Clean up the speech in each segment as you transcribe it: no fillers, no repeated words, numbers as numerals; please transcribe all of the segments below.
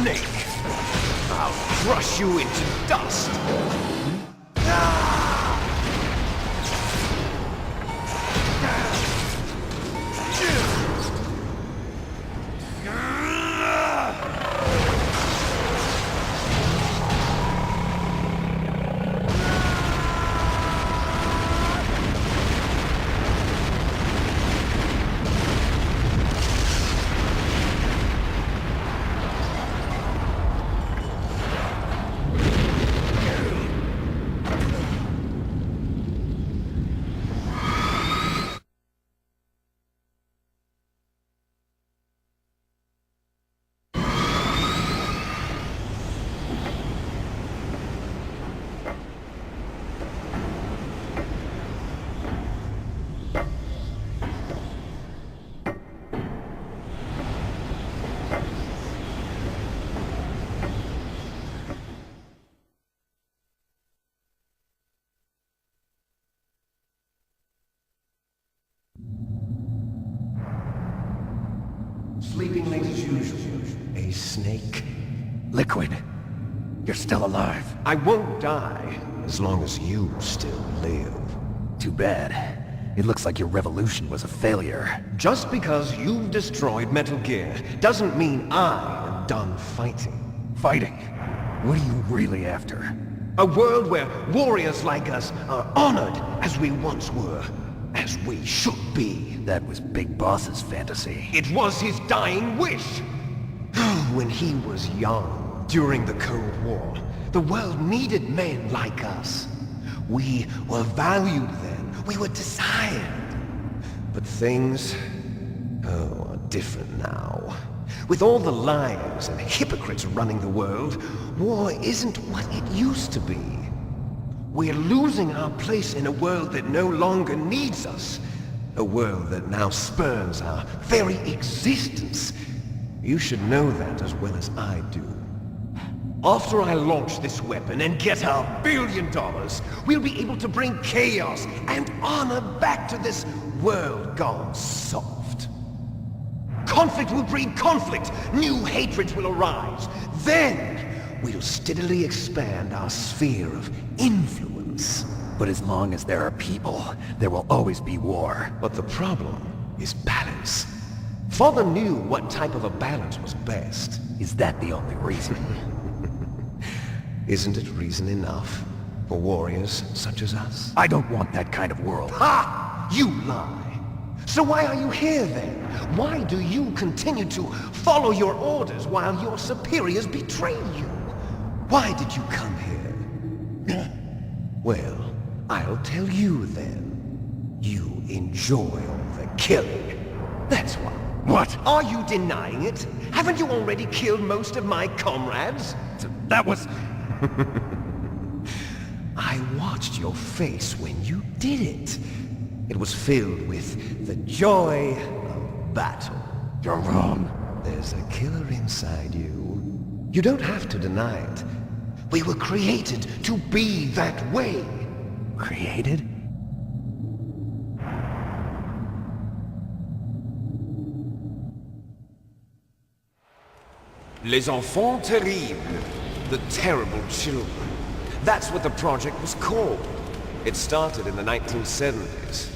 snake! I'll crush you into dust! Sleeping late as usual. A snake. Liquid, you're still alive. I won't die as long as you still live. Too bad. It looks like your revolution was a failure. Just because you've destroyed Metal Gear doesn't mean I am done fighting. Fighting? What are you really after? A world where warriors like us are honored as we once were. As we should be. That was Big Boss's fantasy. It was his dying wish! When he was young, during the Cold War, the world needed men like us. We were valued then. We were desired. But things, are different now. With all the liars and hypocrites running the world, war isn't what it used to be. We're losing our place in a world that no longer needs us. A world that now spurns our very existence. You should know that as well as I do. After I launch this weapon and get our $1 billion, we'll be able to bring chaos and honor back to this world gone soft. Conflict will breed conflict. New hatreds will arise. Then we'll steadily expand our sphere of influence. But as long as there are people, there will always be war. But the problem is balance. Father knew what type of a balance was best. Is that the only reason? Isn't it reason enough for warriors such as us? I don't want that kind of world. Ha! You lie! So why are you here then? Why do you continue to follow your orders while your superiors betray you? Why did you come here? Well, I'll tell you then. You enjoy all the killing. That's why. What? Are you denying it? Haven't you already killed most of my comrades? That was... I watched your face when you did it. It was filled with the joy of battle. You're wrong. There's a killer inside you. You don't have to deny it. We were created to be that way. Created? Les enfants terribles. The terrible children. That's what the project was called. It started in the 1970s.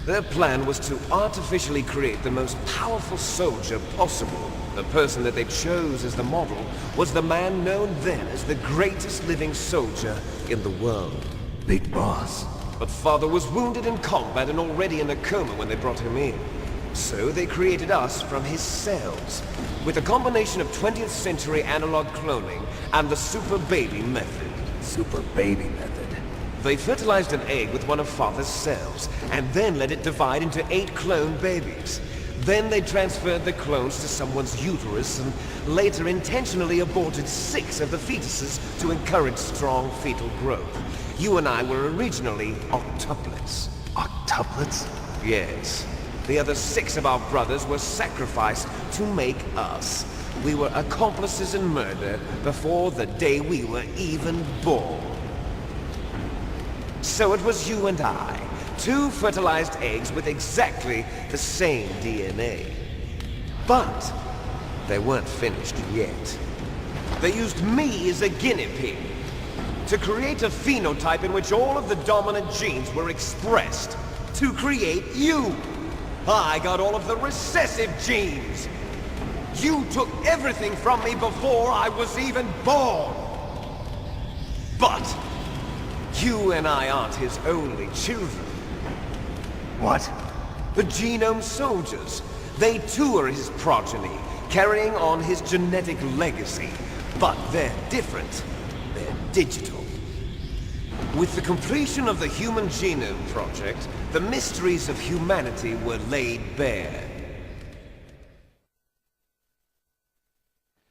Their plan was to artificially create the most powerful soldier possible. The person that they chose as the model was the man known then as the greatest living soldier in the world. Big Boss. But Father was wounded in combat and already in a coma when they brought him in. So they created us from his cells, with a combination of 20th century analog cloning and the Super Baby method. Super Baby method. They fertilized an egg with one of Father's cells, and then let it divide into 8 clone babies. Then they transferred the clones to someone's uterus, and later intentionally aborted 6 of the fetuses to encourage strong fetal growth. You and I were originally octuplets. Octuplets? Yes. The other 6 of our brothers were sacrificed to make us. We were accomplices in murder before the day we were even born. So it was you and I, 2 fertilized eggs with exactly the same DNA. But they weren't finished yet. They used me as a guinea pig to create a phenotype in which all of the dominant genes were expressed to create you. I got all of the recessive genes. You took everything from me before I was even born. But you and I aren't his only children. What? The Genome Soldiers. They too are his progeny, carrying on his genetic legacy. But they're different. They're digital. With the completion of the Human Genome Project, the mysteries of humanity were laid bare.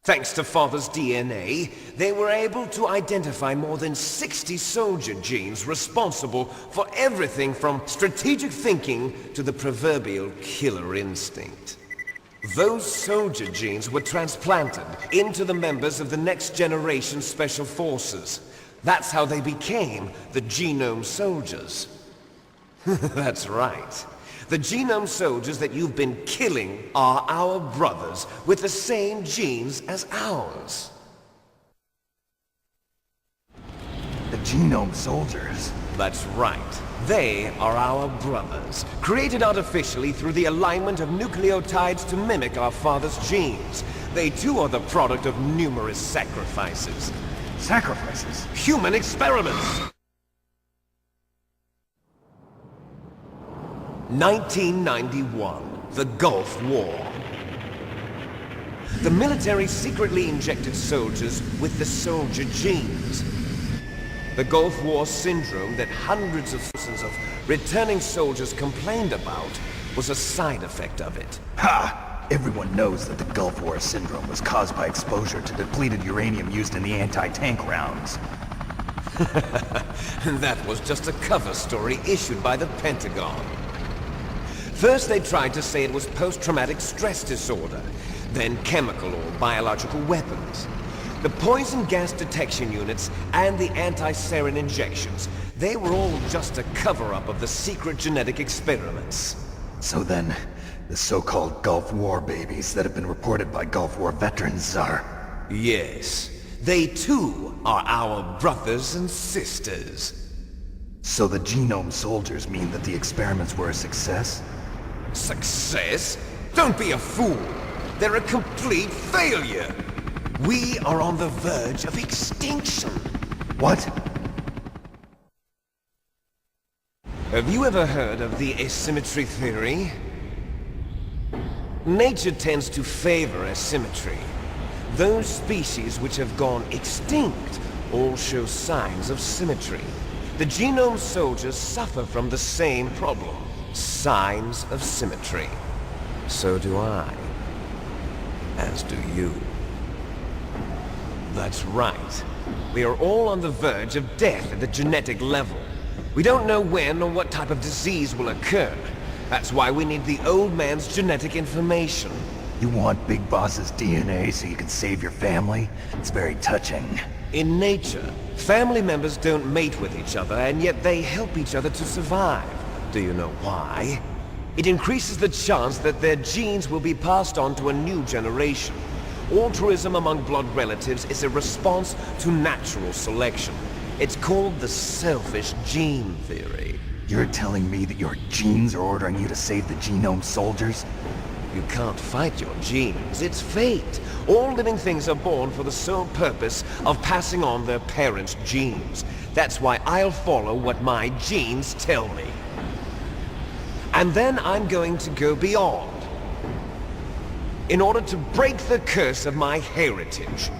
Thanks to Father's DNA, they were able to identify more than 60 soldier genes responsible for everything from strategic thinking to the proverbial killer instinct. Those soldier genes were transplanted into the members of the next generation Special Forces. That's how they became the Genome Soldiers. That's right. The Genome Soldiers that you've been killing are our brothers with the same genes as ours. The Genome Soldiers? That's right. They are our brothers, created artificially through the alignment of nucleotides to mimic our father's genes. They too are the product of numerous sacrifices. Sacrifices? Human experiments! 1991, the Gulf War. The military secretly injected soldiers with the soldier genes. The Gulf War syndrome that hundreds of thousands of returning soldiers complained about was a side effect of it. Ha! Everyone knows that the Gulf War syndrome was caused by exposure to depleted uranium used in the anti-tank rounds. That was just a cover story issued by the Pentagon. First they tried to say it was post-traumatic stress disorder, then chemical or biological weapons. The poison gas detection units and the anti-sarin injections, they were all just a cover-up of the secret genetic experiments. So then, the so-called Gulf War babies that have been reported by Gulf War veterans are... Yes, they too are our brothers and sisters. So the Genome Soldiers mean that the experiments were a success? Success? Don't be a fool! They're a complete failure! We are on the verge of extinction. What? Have you ever heard of the asymmetry theory? Nature tends to favor asymmetry. Those species which have gone extinct all show signs of symmetry. The Genome Soldiers suffer from the same problem. Signs of symmetry. So do I. As do you. That's right. We are all on the verge of death at the genetic level. We don't know when or what type of disease will occur. That's why we need the old man's genetic information. You want Big Boss's DNA so you can save your family? It's very touching. In nature, family members don't mate with each other, and yet they help each other to survive. Do you know why? It increases the chance that their genes will be passed on to a new generation. Altruism among blood relatives is a response to natural selection. It's called the selfish gene theory. You're telling me that your genes are ordering you to save the Genome Soldiers? You can't fight your genes. It's fate. All living things are born for the sole purpose of passing on their parents' genes. That's why I'll follow what my genes tell me. And then I'm going to go beyond. In order to break the curse of my heritage.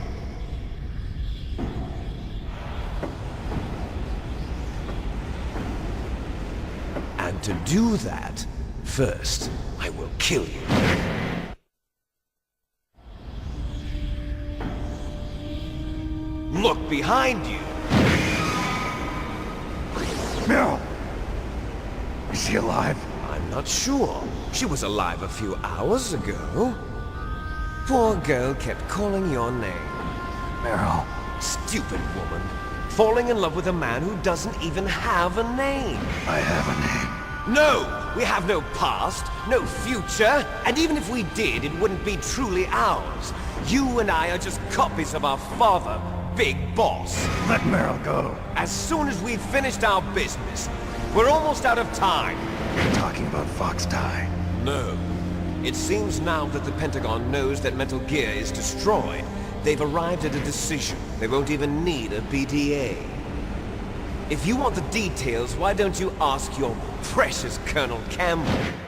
And to do that, first, I will kill you. Look behind you! Meryl! Is she alive? I'm not sure. She was alive a few hours ago. Poor girl kept calling your name. Meryl. Stupid woman. Falling in love with a man who doesn't even have a name. I have a name. No! We have no past, no future, and even if we did, it wouldn't be truly ours. You and I are just copies of our father, Big Boss. Let Meryl go. As soon as we've finished our business, we're almost out of time. You're talking about Fox Die. No. It seems now that the Pentagon knows that Metal Gear is destroyed. They've arrived at a decision. They won't even need a PDA. If you want the details, why don't you ask your precious Colonel Campbell?